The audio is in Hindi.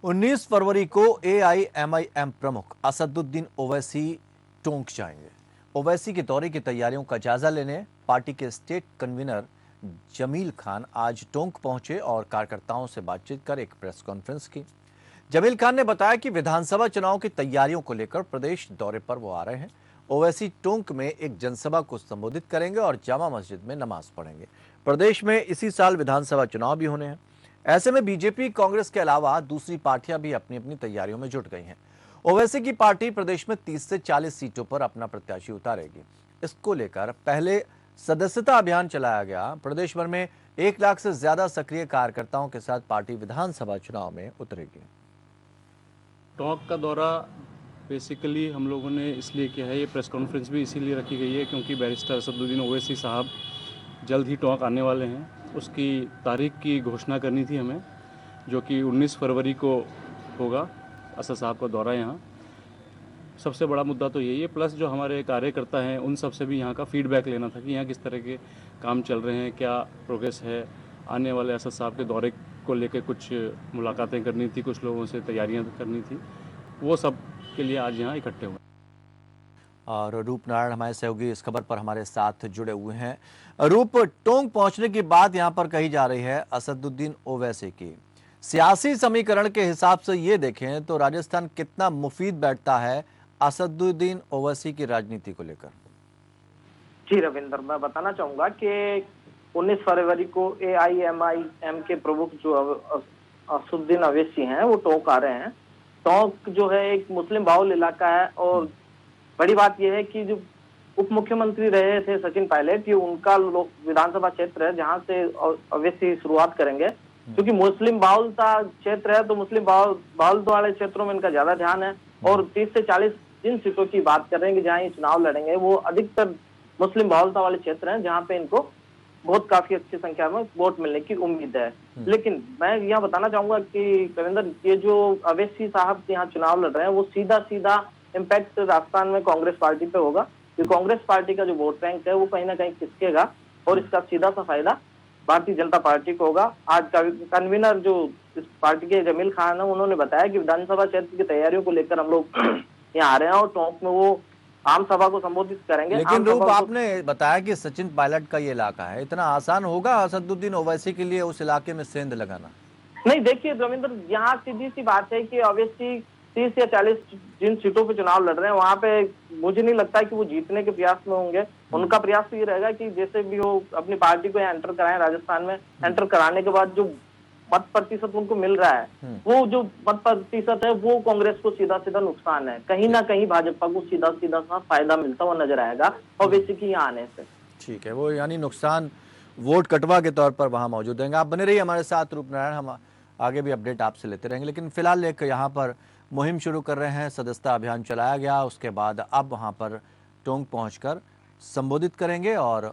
19 फरवरी को एआईएमआईएम प्रमुख असदुद्दीन ओवैसी टोंक जाएंगे। ओवैसी के दौरे की तैयारियों का जायजा लेने पार्टी के स्टेट कन्वीनर जमील खान आज टोंक पहुंचे और कार्यकर्ताओं से बातचीत कर एक प्रेस कॉन्फ्रेंस की। जमील खान ने बताया कि विधानसभा चुनाव की तैयारियों को लेकर प्रदेश दौरे पर वो आ रहे हैं। ओवैसी टोंक में एक जनसभा को संबोधित करेंगे और जामा मस्जिद में नमाज पढ़ेंगे। प्रदेश में इसी साल विधानसभा चुनाव भी होने हैं। ऐसे में बीजेपी, कांग्रेस के अलावा दूसरी पार्टियां भी अपनी अपनी तैयारियों में जुट गई हैं। ओवैसी की पार्टी प्रदेश में 30 से 40 सीटों पर अपना प्रत्याशी उतारेगी। इसको लेकर पहले सदस्यता अभियान चलाया गया। प्रदेश भर में 1 लाख से ज्यादा सक्रिय कार्यकर्ताओं के साथ पार्टी विधानसभा चुनाव में उतरेगी। टोंक का दौरा बेसिकली हम लोगों ने इसलिए किया है, ये प्रेस कॉन्फ्रेंस भी इसीलिए रखी गई है क्योंकि बैरिस्टर असदुद्दीन ओवैसी साहब जल्द ही टोंक आने वाले हैं। उसकी तारीख की घोषणा करनी थी हमें, जो कि 19 फरवरी को होगा असद साहब का दौरा यहाँ। सबसे बड़ा मुद्दा तो यही है, प्लस जो हमारे कार्यकर्ता हैं उन सब से भी यहाँ का फीडबैक लेना था कि यहाँ किस तरह के काम चल रहे हैं, क्या प्रोग्रेस है। आने वाले असद साहब के दौरे को लेकर कुछ मुलाकातें करनी थी, कुछ लोगों से तैयारियां करनी थी, वो सब के लिए आज यहाँ इकट्ठे हुए। और रूप नारायण हमारे सहयोगी इस खबर पर हमारे साथ जुड़े हुए हैं। रूप, टोंक पहुंचने की बात यहां पर कही जा रही है असदुद्दीन ओवैसी की। सियासी समीकरण के हिसाब से ये देखें तो राजस्थान कितना मुफीद बैठता है असदुद्दीन ओवैसी की राजनीति को लेकर? जी रविंद्र, मैं बताना चाहूंगा कि 19 फरवरी को एआईएमआईएम के प्रमुख जो असदुद्दीन ओवैसी हैं वो टोंक आ रहे हैं। टोंक जो है एक मुस्लिम बाहुल इलाका है और बड़ी बात यह है कि जो उप मुख्यमंत्री रहे थे सचिन पायलट, ये उनका विधानसभा क्षेत्र है जहां से ओवैसी शुरुआत करेंगे। क्योंकि मुस्लिम बाहुलता क्षेत्र है तो मुस्लिम बाहुल वाले क्षेत्रों में इनका ज्यादा ध्यान है और 30 से 40 जिन सीटों की बात कर रहे हैं जहां ये चुनाव लड़ेंगे वो अधिकतर मुस्लिम बाहुलता वाले क्षेत्र हैं जहां पे इनको बहुत काफी अच्छी संख्या में वोट मिलने की उम्मीद है। लेकिन मैं यहाँ बताना चाहूंगा कि रविंद्र, ये जो ओवैसी साहब यहाँ चुनाव लड़ रहे हैं वो सीधा सीधा इम्पैक्ट राजस्थान में कांग्रेस पार्टी पे होगा। कि कांग्रेस पार्टी का जो वोट बैंक है वो कहीं ना कहीं खिसकेगा और इसका सीधा सा फायदा भारतीय जनता पार्टी को होगा। आज का कन्वीनर जो इस पार्टी के जमील खान है, उन्होंने बताया कि विधानसभा क्षेत्र की तैयारियों को लेकर हम लोग यहाँ आ रहे हैं और टोंक में वो आम सभा को संबोधित करेंगे। लेकिन रूप, आपने बताया कि सचिन पायलट का ये इलाका है, इतना आसान होगा असदुद्दीन ओवैसी के लिए उस इलाके में सेंध लगाना? नहीं, देखिए रविंद्र, यहाँ सीधी सी बात है कि ओवैसी 30 या 40 जिन सीटों पे चुनाव लड़ रहे हैं वहां पे मुझे नहीं लगता कि वो जीतने के प्रयास में होंगे। उनका प्रयास तो ये रहेगा कि जैसे भी हो अपनी पार्टी को यहाँ एंटर कराएं। राजस्थान में एंटर कराने के बाद जो मत प्रतिशत उनको मिल रहा है, वो जो मत प्रतिशत है वो कांग्रेस को सीधा सीधा नुकसान है। कहीं ना कहीं भाजपा को सीधा सीधा सा फायदा मिलता हुआ नजर आएगा ओवैसी की यहाँ आने से। ठीक है, वो यानी नुकसान वोट कटवा के तौर पर वहां मौजूद रहेंगे। आप बने रहिए हमारे साथ रूप नारायण, हम आगे भी अपडेट आपसे लेते रहेंगे। लेकिन फिलहाल एक यहाँ पर मुहिम शुरू कर रहे हैं, सदस्यता अभियान चलाया गया, उसके बाद अब वहां पर टोंक पहुंचकर संबोधित करेंगे और